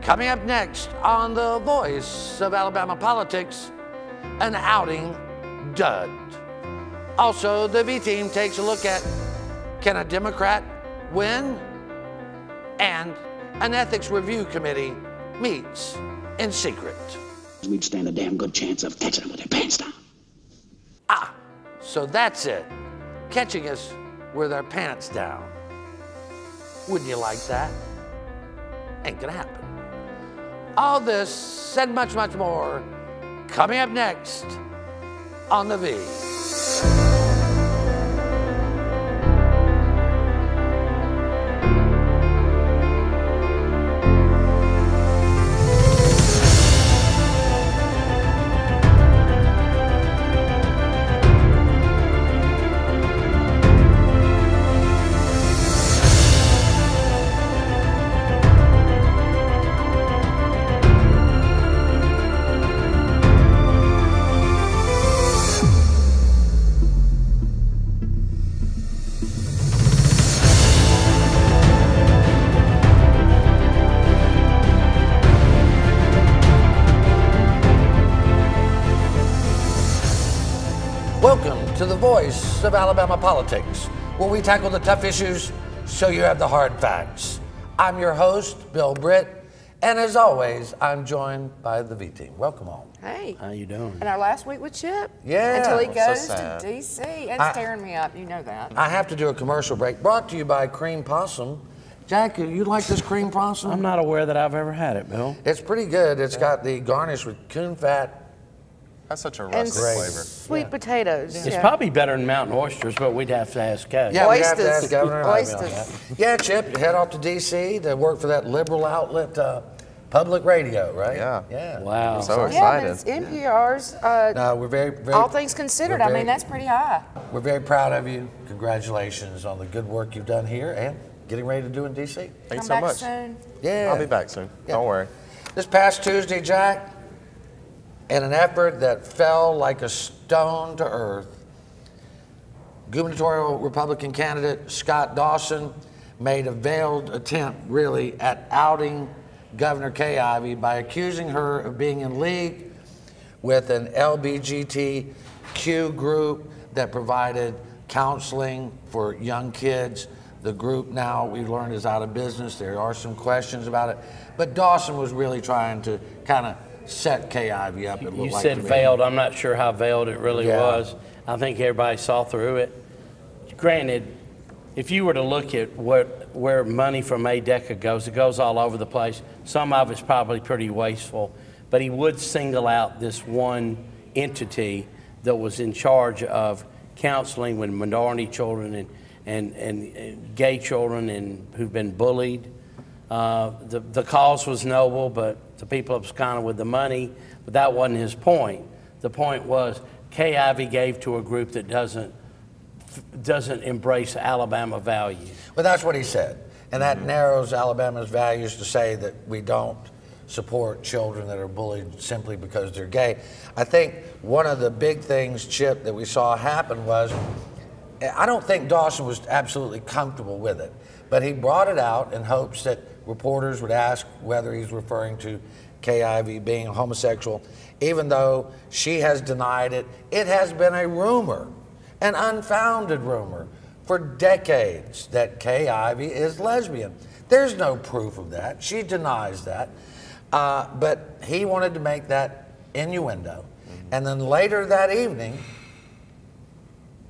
Coming up next on The Voice of Alabama Politics, an outing dud. Also, the V-Team takes a look at, can a Democrat win? And an ethics review committee meets in secret. We'd stand a damn good chance of catching them with their pants down. Ah, so that's it. Catching us with our pants down. Wouldn't you like that? Ain't gonna happen. All this and much, much more coming up next on The V. Welcome to The Voice of Alabama Politics, where we tackle the tough issues so you have the hard facts. I'm your host, Bill Britt, and as always, I'm joined by the V-Team. Welcome on. Hey. How you doing? And our last week with Chip. Yeah. Until he goes so sad. to D.C. It's tearing me up, you know that. I have to do a commercial break, brought to you by Cream Possum. Jack, you like this cream possum? I'm not aware that I've ever had it, Bill. It's pretty good. It's got the garnish with coon fat. That's such a And rustic flavor. sweet potatoes. It's probably better than mountain oysters, but we'd have to ask Coach. Yeah, we have to ask Oysters. Governor Ivey on Oysters. that. Yeah, Chip, head off to D.C. to work for that liberal outlet, public radio, right? Yeah. Yeah. Wow. So Yeah, but excited. it's NPR's, No, we're very all things considered, I mean, that's pretty high. We're very proud of you. Congratulations on the good work you've done here and getting ready to do in D.C. Thanks Come so back much. soon. Yeah. I'll be back soon. Yeah. Don't worry. This past Tuesday, Jack, in an effort that fell like a stone to earth, gubernatorial Republican candidate Scott Dawson made a veiled attempt, really, at outing Governor Kay Ivey by accusing her of being in league with an LGBTQ group that provided counseling for young kids. The group now, we've learned, is out of business. There are some questions about it. But Dawson was really trying to kind of set Kay Ivey up. It You looked like said to me. veiled. I'm not sure how veiled it really Yeah. was. I think everybody saw through it. Granted, if you were to look at where money from ADECA goes, it goes all over the place. Some of it's probably pretty wasteful, but he would single out this one entity that was in charge of counseling with minority children and gay children and who've been bullied. The cause was noble, but the people was kind of with the money, but that wasn't his point. The point was Kay Ivey gave to a group that doesn't embrace Alabama values. But that's what he said. And that narrows Alabama's values to say that we don't support children that are bullied simply because they're gay. I think one of the big things, Chip, that we saw happen was, I don't think Dawson was absolutely comfortable with it, but he brought it out in hopes that reporters would ask whether he's referring to Kay Ivey being a homosexual, even though she has denied it. It has been a rumor, an unfounded rumor, for decades that Kay Ivey is lesbian. There's no proof of that. She denies that. But he wanted to make that innuendo. And then later that evening,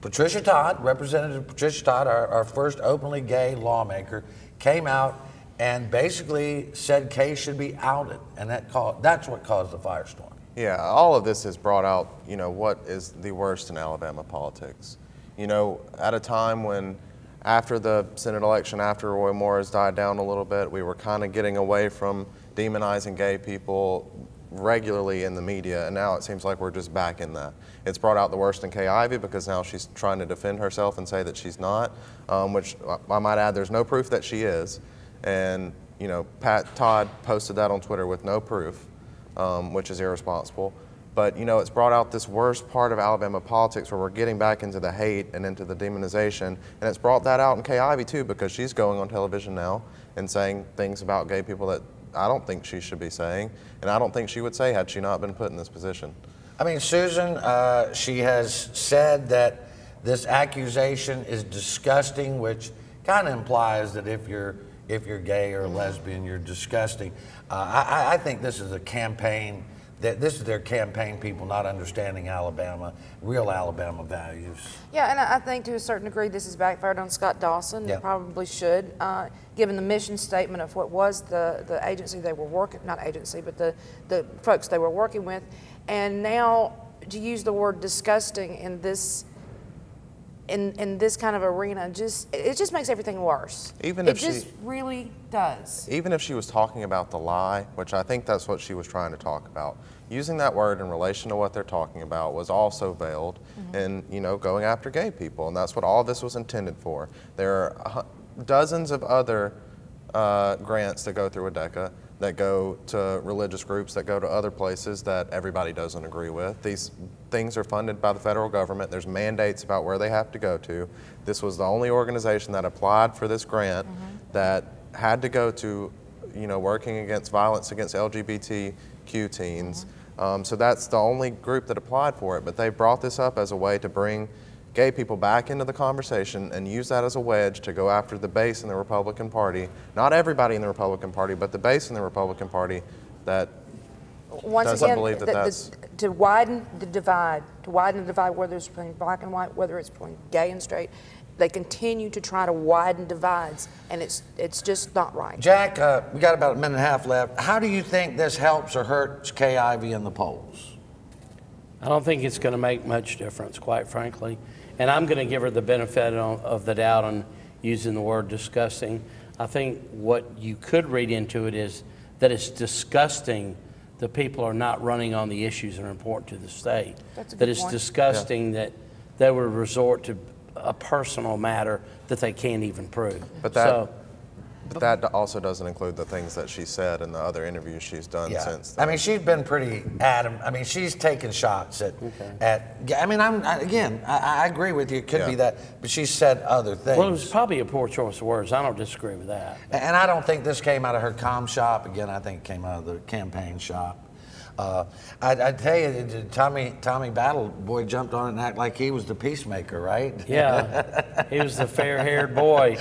Patricia Todd, Representative Patricia Todd, our first openly gay lawmaker, came out and basically said Kay should be outed. And that's what caused the firestorm. Yeah, all of this has brought out, what is the worst in Alabama politics. At a time when, after the Senate election, after Roy Moore has died down a little bit, we were kind of getting away from demonizing gay people regularly in the media, and now it seems like we're just back in that. It's brought out the worst in Kay Ivey because now she's trying to defend herself and say that she's not, which I might add, there's no proof that she is. And, Pat Todd posted that on Twitter with no proof, which is irresponsible. But, it's brought out this worst part of Alabama politics where we're getting back into the hate and into the demonization. And it's brought that out in Kay Ivey, too, because she's going on television now and saying things about gay people that I don't think she should be saying, and I don't think she would say had she not been put in this position. I mean, Susan, she has said that this accusation is disgusting, which kind of implies that if you're gay or lesbian, you're disgusting. I think this is a campaign, that this is their campaign people not understanding Alabama, real Alabama values. Yeah, and I think to a certain degree this has backfired on Scott Dawson. It probably should, given the mission statement of what was the agency they were working, not agency, but the folks they were working with. And now to use the word disgusting in this kind of arena, it just makes everything worse. Even if it just really does. Even if she was talking about the lie, which I think that's what she was trying to talk about, using that word in relation to what they're talking about was also veiled in, you know, going after gay people, and that's what all this was intended for. There are dozens of other grants that go through ADECA, that go to religious groups, that go to other places that everybody doesn't agree with. These things are funded by the federal government. There's mandates about where they have to go to. This was the only organization that applied for this grant that had to go to, you know, working against violence against LGBTQ teens. So that's the only group that applied for it, but they brought this up as a way to bring gay people back into the conversation and use that as a wedge to go after the base in the Republican Party. Not everybody in the Republican Party, but the base in the Republican Party that doesn't believe that that's... To widen the divide, whether it's between black and white, whether it's between gay and straight, they continue to try to widen divides, and it's just not right. Jack, we got about a minute and a half left. How do you think this helps or hurts Kay Ivey in the polls? I don't think it's going to make much difference, quite frankly. And I'm going to give her the benefit of the doubt on using the word disgusting. I think what you could read into it is that it's disgusting that people are not running on the issues that are important to the state. That's a good that it's point. disgusting that they would resort to a personal matter that they can't even prove. But that also doesn't include the things that she said in the other interviews she's done since then. I mean, she's been pretty adamant. I mean, she's taken shots at I mean, I agree with you. It could be that, but she said other things. Well, it was probably a poor choice of words. I don't disagree with that. And I don't think this came out of her comm shop. Again, I think it came out of the campaign shop. I tell you, Tommy Battle Boy jumped on it and acted like he was the peacemaker, right? Yeah, he was the fair-haired boy.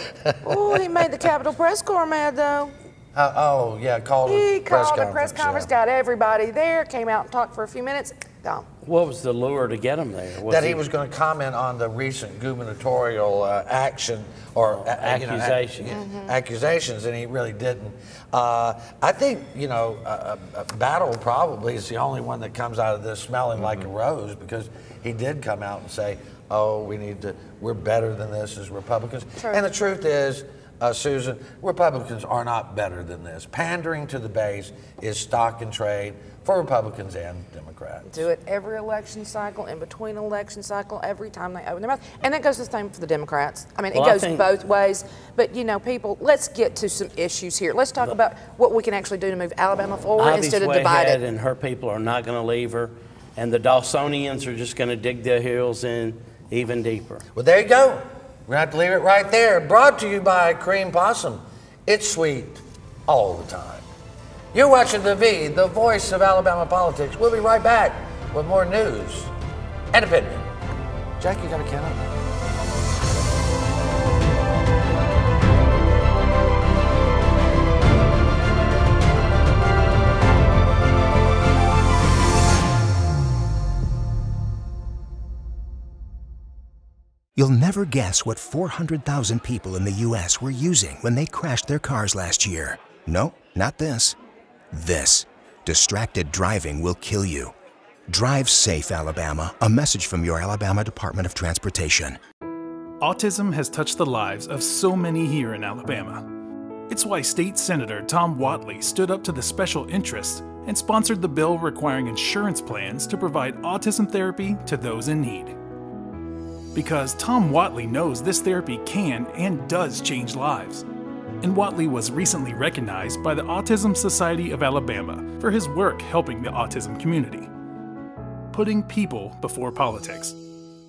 Oh, he made the Capitol Press Corps mad, though. Oh, yeah, called a press conference, got everybody there, came out and talked for a few minutes, gone. What was the lure to get him there? That he was going to comment on the recent gubernatorial action or accusation. Accusations, and he really didn't. I think, you know, Battle probably is the only one that comes out of this smelling like a rose, because he did come out and say, oh, we're better than this as Republicans. True. And the truth is, Susan, Republicans are not better than this. Pandering to the base is stock and trade for Republicans and Democrats. Do it every election cycle, in between election cycle, every time they open their mouth. And that goes the same for the Democrats. I mean, it goes both ways. But, you know, people, let's get to some issues here. Let's talk about what we can actually do to move Alabama forward instead of divide it. And her people are not going to leave her. And the Dawsonians are just going to dig their heels in even deeper. Well, there you go. We're going to have to leave it right there. Brought to you by Cream Possum. It's sweet all the time. You're watching The V, the voice of Alabama politics. We'll be right back with more news and opinion. Jack, you got a can up? You'll never guess what 400,000 people in the U.S. were using when they crashed their cars last year. No, not this. This. Distracted driving will kill you. Drive safe, Alabama. A message from your Alabama Department of Transportation. Autism has touched the lives of so many here in Alabama. It's why State Senator Tom Whatley stood up to the special interests and sponsored the bill requiring insurance plans to provide autism therapy to those in need. Because Tom Whatley knows this therapy can and does change lives. And Whatley was recently recognized by the Autism Society of Alabama for his work helping the autism community. Putting people before politics.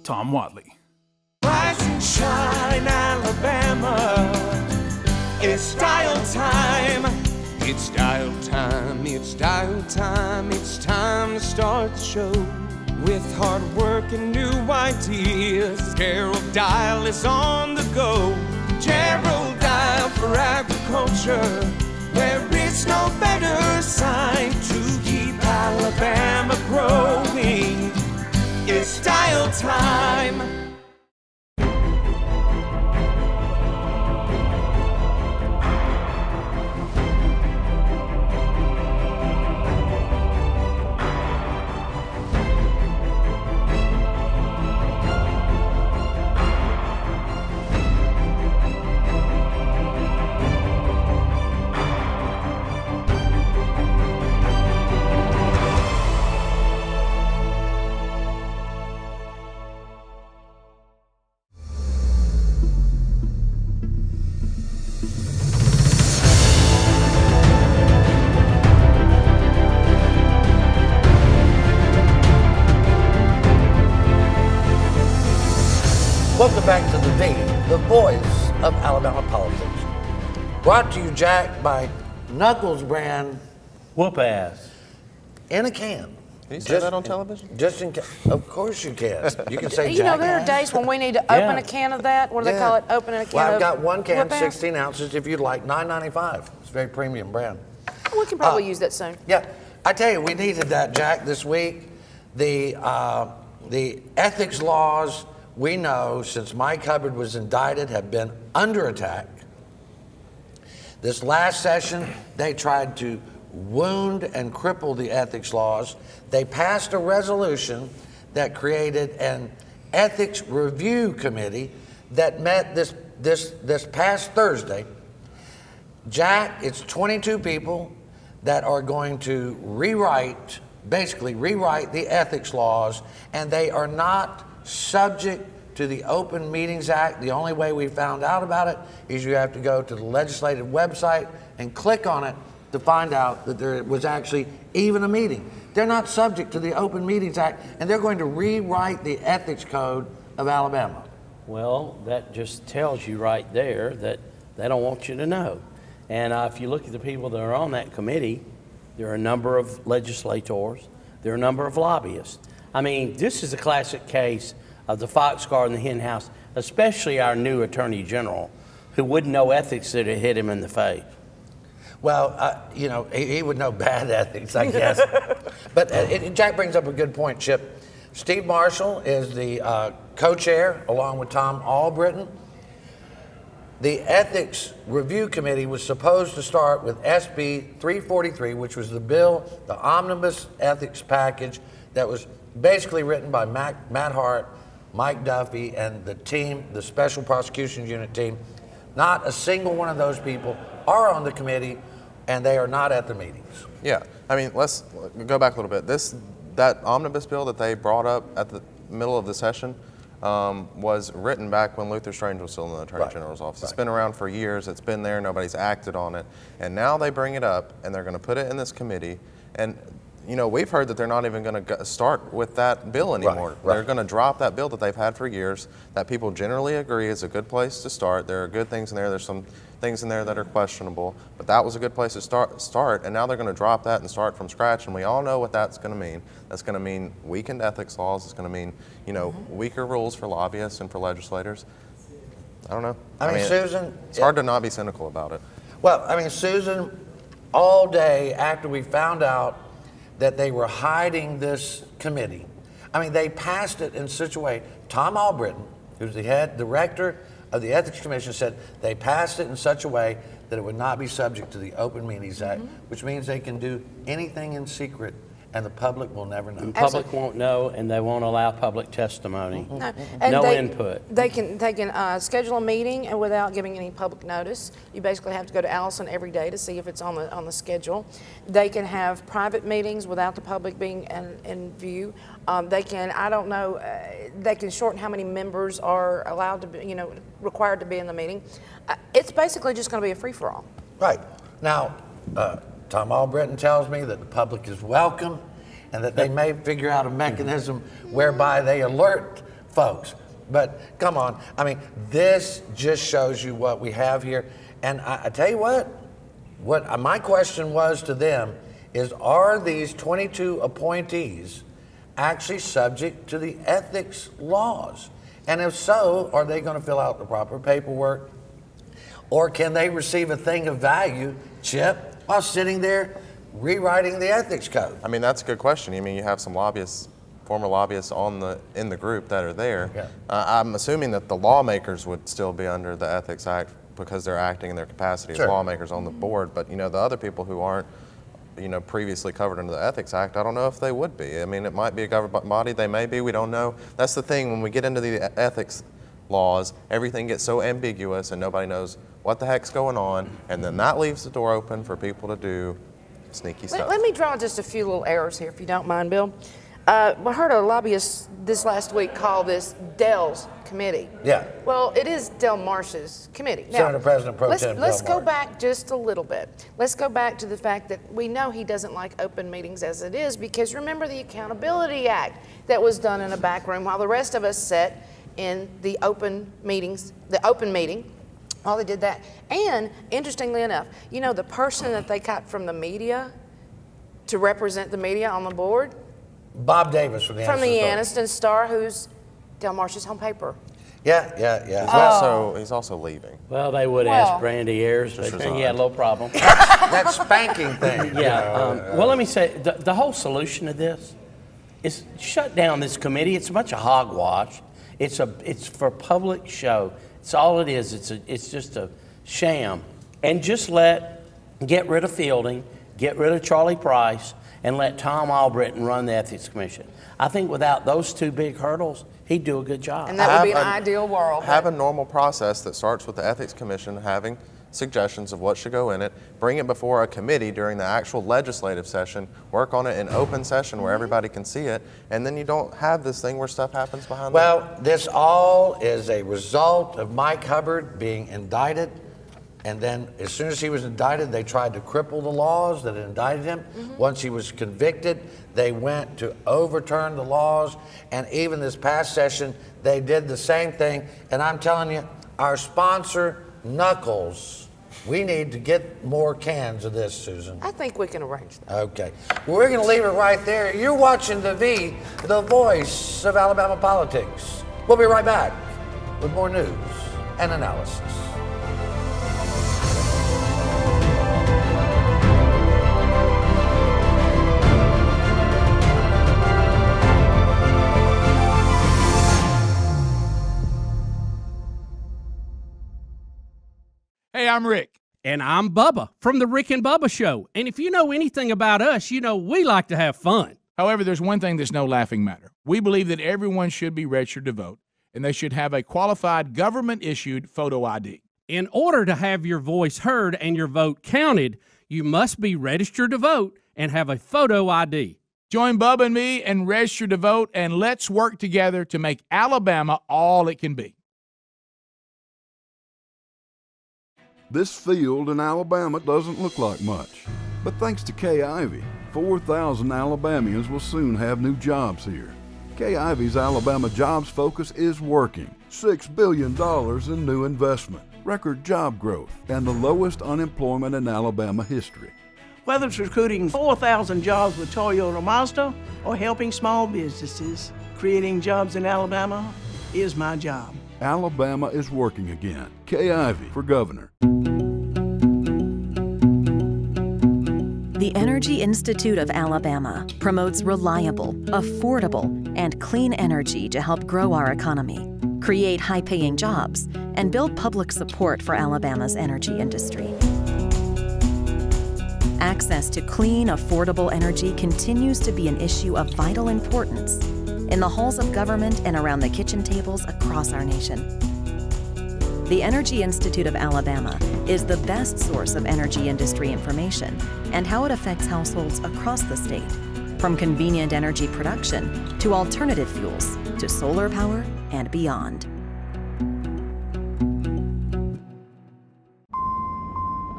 Tom Whatley. Rise and shine, Alabama. It's style time. It's dial time, it's dial time, it's time to start the show. With hard work and new ideas, Gerald Dial is on the go. Gerald Dial for agriculture, where it's no better sign to keep Alabama growing. It's dial time. Welcome back to the voice of Alabama politics. Brought to you, Jack, by Knuckles brand Whoop ass. in a can. Can you say that on television? Just in case. Of course you can. You can say You know, Jack there are ass. days when we need to open Yeah. a can of that. What do they call it? Opening a can Well, of I've got one can, Whoop Ass? 16 ounces, if you'd like, $9.95. It's a very premium brand. We can probably use that soon. Yeah, I tell you, we needed that, Jack, this week. The ethics laws, we know, since Mike Hubbard was indicted, have been under attack. This last session, they tried to wound and cripple the ethics laws. They passed a resolution that created an ethics review committee that met this past Thursday. Jack, it's 22 people that are going to basically rewrite the ethics laws, and they are not subject to the Open Meetings Act. The only way we found out about it is you have to go to the legislative website and click on it to find out that there was actually even a meeting. They're not subject to the Open Meetings Act, and they're going to rewrite the ethics code of Alabama. Well, that just tells you right there that they don't want you to know. And if you look at the people that are on that committee, there are a number of legislators, there are a number of lobbyists. I mean, this is a classic case of the fox guard in the hen house, especially our new Attorney General, who wouldn't know ethics that had hit him in the face. Well, you know, he would know bad ethics, I guess. But Jack brings up a good point, Chip. Steve Marshall is the co-chair, along with Tom Albritton. The Ethics Review Committee was supposed to start with SB 343, which was the bill, the omnibus ethics package that was basically written by Matt Hart, Mike Duffy, and the team, the Special Prosecutions Unit team. Not a single one of those people are on the committee, and they are not at the meetings. Yeah, I mean, let's go back a little bit. That omnibus bill that they brought up at the middle of the session was written back when Luther Strange was still in the Attorney General's office. It's been around for years. It's been there. Nobody's acted on it. And now they bring it up, and they're going to put it in this committee. And, you know, we've heard that they're not even going to start with that bill anymore. They're going to drop that bill that they've had for years, that people generally agree is a good place to start. There are good things in there. There's some things in there that are questionable, but that was a good place to start, and now they're going to drop that and start from scratch, and we all know what that's going to mean. That's going to mean weakened ethics laws. It's going to mean, you know, weaker rules for lobbyists and for legislators. I don't know. I mean, Susan, it's hard to not be cynical about it. Well, I mean, Susan, all day after we found out that they were hiding this committee, I mean, they passed it in such a way. Tom Albritton, who's the head director of the Ethics Commission, said they passed it in such a way that it would not be subject to the Open Meetings Act, which means they can do anything in secret and the public will never know. The public won't know, and they won't allow public testimony. No input. They can schedule a meeting and without giving any public notice. You basically have to go to Allison every day to see if it's on the schedule. They can have private meetings without the public being in view. They can, I don't know, they can shorten how many members are allowed to be, you know, required to be in the meeting. It's basically just going to be a free-for-all. Right. Now, Tom Albritton tells me that the public is welcome and that they may figure out a mechanism whereby they alert folks. But come on, I mean, this just shows you what we have here. And I tell you what, what my question was to them is, are these 22 appointees actually subject to the ethics laws? And if so, are they going to fill out the proper paperwork? Or can they receive a thing of value, Chip, while sitting there rewriting the ethics code? I mean, that's a good question. I mean, you have some lobbyists, former lobbyists in the group that are there. Yeah. I'm assuming that the lawmakers would still be under the Ethics Act because they're acting in their capacity as lawmakers on the board. But, the other people who aren't, previously covered under the Ethics Act, I don't know if they would be. I mean, it might be a government body, they may be, we don't know. That's the thing, when we get into the ethics laws, everything gets so ambiguous and nobody knows what the heck's going on, and then that leaves the door open for people to do sneaky stuff. Let me draw just a few little errors here, if you don't mind, Bill. I heard a lobbyist this last week call this Dell's committee. Yeah. Well, it is Del Marsh's committee. Now, Senator President Pro Tem let's Del go Marsh. back just a little bit. Let's go back to the fact that we know he doesn't like open meetings as it is, because remember the Accountability Act that was done in a back room while the rest of us sat in the open meetings, the open meeting. While they did that. And interestingly enough, the person that they got from the media to represent the media on the board, Bob Davis from the Anniston Star, who's Del Marsh's home paper. Yeah. He's also leaving. Well, they would ask Brandy Ayers, but he had a little problem. That spanking thing. Well, let me say, the whole solution to this is shut down this committee. It's a bunch of hogwash. It's for public show. It's all it is. It's just a sham. And just get rid of Fielding, get rid of Charlie Price, and let Tom Albritton run the Ethics Commission. I think without those two big hurdles, he'd do a good job. And that would be an ideal world. Have a normal process that starts with the Ethics Commission having suggestions of what should go in it, bring it before a committee during the actual legislative session, work on it in open session where everybody can see it, and then you don't have this thing where stuff happens behind the... Well, this all is a result of Mike Hubbard being indicted, and then as soon as he was indicted, they tried to cripple the laws that indicted him. Once he was convicted, they went to overturn the laws, and even this past session, they did the same thing. And I'm telling you, our sponsor, Knuckles, we need to get more cans of this, Susan. I think we can arrange that. Okay. Well, we're going to leave it right there. You're watching The V, the voice of Alabama politics. We'll be right back with more news and analysis. Hey, I'm Rick. And I'm Bubba from the Rick and Bubba Show. And if you know anything about us, you know we like to have fun. However, there's one thing that's no laughing matter. We believe that everyone should be registered to vote, and they should have a qualified government-issued photo ID. In order to have your voice heard and your vote counted, you must be registered to vote and have a photo ID. Join Bubba and me and register to vote, and let's work together to make Alabama all it can be. This field in Alabama doesn't look like much, but thanks to Kay Ivey, 4,000 Alabamians will soon have new jobs here. Kay Ivey's Alabama jobs focus is working. $6 billion in new investment, record job growth, and the lowest unemployment in Alabama history. Whether it's recruiting 4,000 jobs with Toyota Mazda or helping small businesses, creating jobs in Alabama is my job. Alabama is working again. Kay Ivey for governor. The Energy Institute of Alabama promotes reliable, affordable, and clean energy to help grow our economy, create high-paying jobs, and build public support for Alabama's energy industry. Access to clean, affordable energy continues to be an issue of vital importance in the halls of government and around the kitchen tables across our nation. The Energy Institute of Alabama is the best source of energy industry information and how it affects households across the state, from convenient energy production to alternative fuels to solar power and beyond.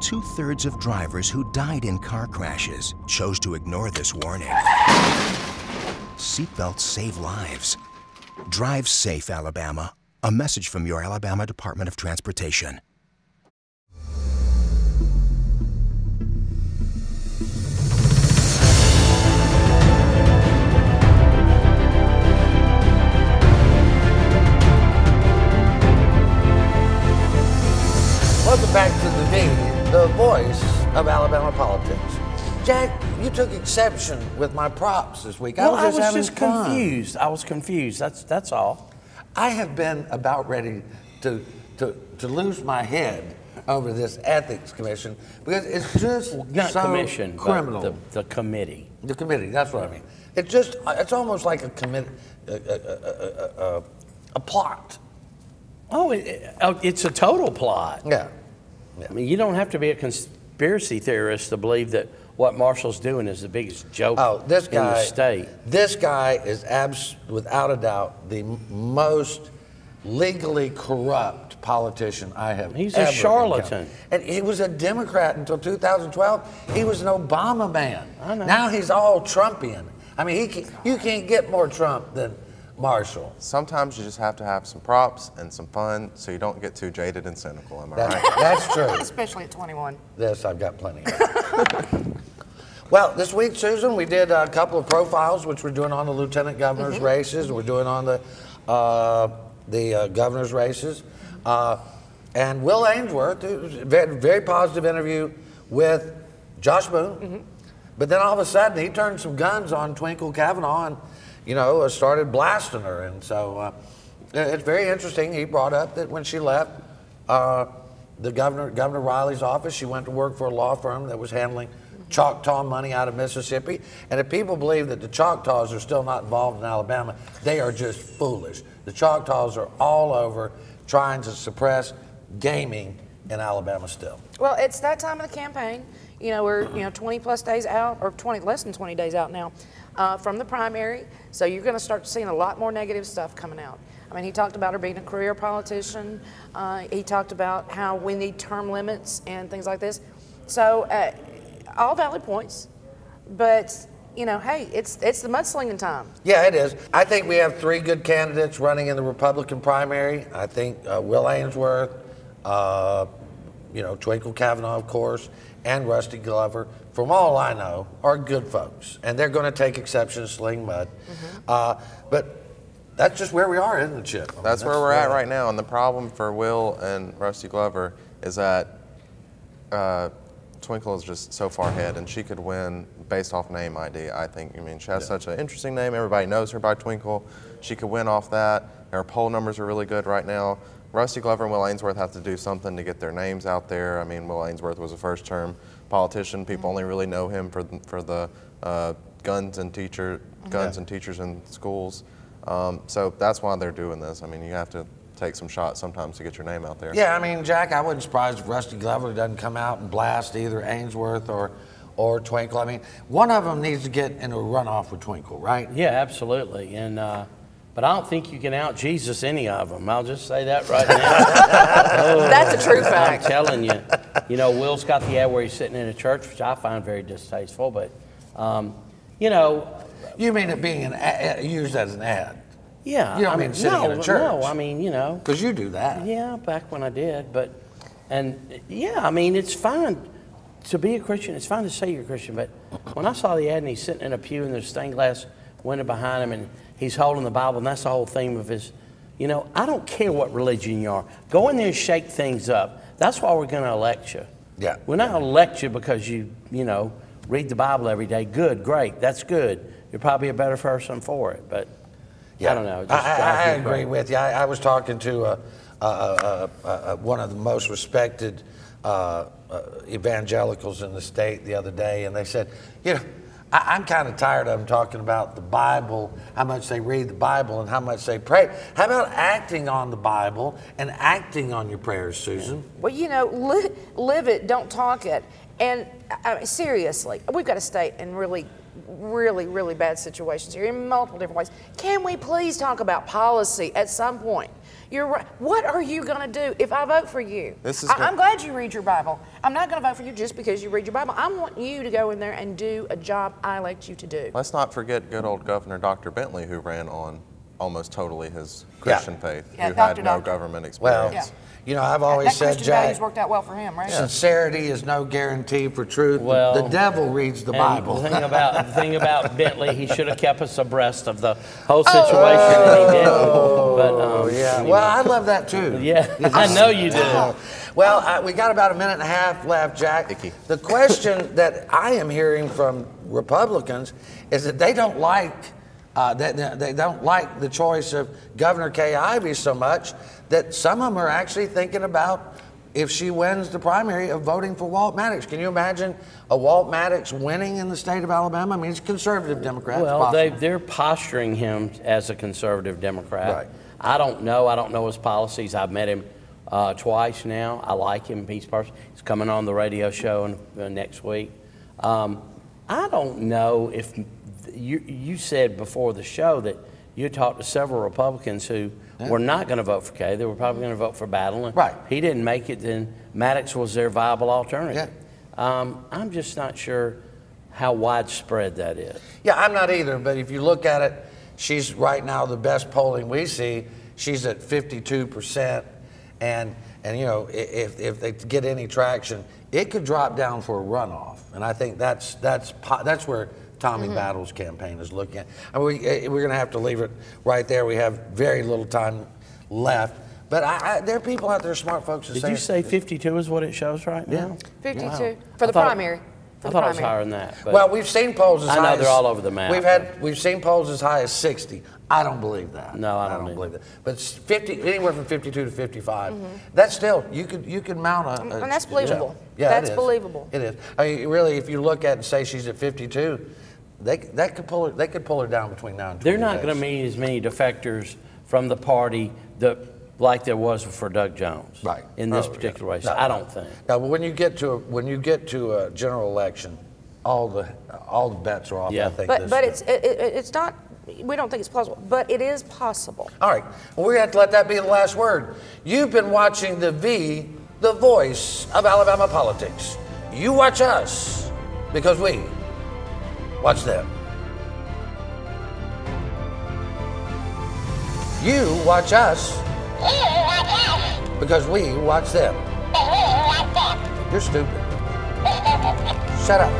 Two-thirds of drivers who died in car crashes chose to ignore this warning. Seatbelts save lives. Drive safe, Alabama. A message from your Alabama Department of Transportation. Jack, you took exception with my props this week. Well, I was just fun. confused. I was confused. That's all. I have been about ready to lose my head over this ethics commission because it's just Not so commission, criminal. but the committee. The committee, that's what I mean. It's almost like a committee, a plot. Oh, it's a total plot. Yeah. I mean, you don't have to be a conspiracy theorist to believe that what Marshall's doing is the biggest joke in the state. This guy is without a doubt the most legally corrupt politician I have He's ever a charlatan. encountered. And he was a Democrat until 2012. He was an Obama man. I know. Now he's all Trumpian. I mean, you can't get more Trump than Marshall. Sometimes you just have to have some props and some fun so you don't get too jaded and cynical, am I right? That's true. Especially at 21. Yes, I've got plenty of. Well, this week, Susan, we did a couple of profiles, which we're doing on the lieutenant governor's races. We're doing on the governor's races. And Will Ainsworth, very positive interview with Josh Boone. But then all of a sudden, he turned some guns on Twinkle Cavanaugh and, started blasting her. And so it's very interesting. He brought up that when she left the Governor Riley's office, she went to work for a law firm that was handling Choctaw money out of Mississippi. And if people believe that the Choctaws are still not involved in Alabama, they are just foolish. The Choctaws are all over trying to suppress gaming in Alabama still. Well, it's that time of the campaign. We're 20 plus days out, or less than 20 days out now from the primary. So you're going to start seeing a lot more negative stuff coming out. I mean, he talked about her being a career politician. He talked about how we need term limits and things like this. So all valid points, but hey, it's the mudslinging time. Yeah, it is. I think we have 3 good candidates running in the Republican primary. I think Will Ainsworth, Twinkle Cavanaugh, of course, and Rusty Glover, from all I know, are good folks, and they're going to take exception to sling mud. But that's just where we are, isn't it, Chip? That's where we're at right now, and the problem for Will and Rusty Glover is that Twinkle is just so far ahead, and she could win based off name ID, I think. I mean, she has such an interesting name. Everybody knows her by Twinkle. She could win off that. Her poll numbers are really good right now. Rusty Glover and Will Ainsworth have to do something to get their names out there. I mean, Will Ainsworth was a first-term politician. People only really know him for the guns and teachers in schools. So that's why they're doing this. I mean, you have to take some shots sometimes to get your name out there. Yeah, I mean, Jack, I wouldn't be surprised if Rusty Glover doesn't come out and blast either Ainsworth or Twinkle. I mean, one of them needs to get into a runoff with Twinkle, right? Yeah, absolutely. And but I don't think you can out Jesus any of them. I'll just say that right now. That's a true fact. I'm telling you. Will's got the ad where he's sitting in a church, which I find very distasteful. But you mean it being used as an ad? Yeah. You don't mean sitting in a church? No, I mean, because you do that. Yeah, back when I did. I mean, it's fine to be a Christian. It's fine to say you're a Christian. But when I saw the ad and he's sitting in a pew and there's stained glass window behind him and he's holding the Bible, and that's the whole theme of his, I don't care what religion you are. Go in there and shake things up. That's why we're going to elect you. Yeah. We're not going to elect you because you read the Bible every day. Good, great, that's good. You're probably a better person for it, but yeah. I don't know. I agree with you. I was talking to one of the most respected evangelicals in the state the other day, and they said, I'm kind of tired of them talking about the Bible, how much they read the Bible and how much they pray. How about acting on the Bible and acting on your prayers, Susan? Well, live it, don't talk it. And seriously, we've got a state in really, really, really bad situations here in multiple different ways. Can we please talk about policy at some point? You're right. What are you going to do if I vote for you? I'm glad you read your Bible. I'm not going to vote for you just because you read your Bible. I want you to go in there and do a job I elect you to do. Let's not forget good old Governor Dr. Bentley, who ran on almost totally his Christian faith, who had no government experience. Well, I've always said, Christian Jack, values worked out well for him, right? Sincerity is no guarantee for truth. Well, the devil reads the Bible. The thing about Bentley, he should have kept us abreast of the whole situation, and he didn't. But, yeah. anyway. Well, I love that too. Yeah, I know you do. Well, we got about a minute and a half left, Jack. The question that I am hearing from Republicans is that they don't like they don't like the choice of Governor Kay Ivey so much that some of them are actually thinking about, if she wins the primary, of voting for Walt Maddox. Can you imagine a Walt Maddox winning in the state of Alabama? I mean, he's a conservative Democrat. Well, they're posturing him as a conservative Democrat. Right. I don't know his policies. I've met him twice now. I like him. He's coming on the radio show next week. I don't know if you said before the show that you talked to several Republicans who were not going to vote for Kay. They were probably going to vote for Battle. And right. He didn't make it, then Maddox was their viable alternative. Yeah. I'm just not sure how widespread that is. Yeah, I'm not either, but if you look at it, she's right now the best polling we see. She's at 52%, and you know, if they get any traction, it could drop down for a runoff, and I think that's where Tommy Battle's campaign is looking at. I mean, we're going to have to leave it right there. We have very little time left. But there are people out there, smart folks, that Did you say 52 is what it shows right now? 52 wow. for the primary. I thought it was higher than that. Well, we've seen polls as high as... I know they're all over the map. We've seen polls as high as 60. I don't believe that. No, I don't believe that. But 50, anywhere from 52 to 55, that's still, you could mount a... And that's believable. Yeah, that's believable. It is. I mean, really, if you look at it and say she's at 52, they could pull her down between now and 20 They're not days. going to meet as many defectors from the party like there was for Doug Jones, right? In this particular race, no, I don't think. Now, when you get to a general election, all the bets are off. Yeah. I think. But it's not. We don't think it's plausible, but it is possible. All right. Well, we're going to have to let that be the last word. You've been watching the voice of Alabama politics. You watch us because we watch them. You watch us because we watch them. You're stupid. Shut up.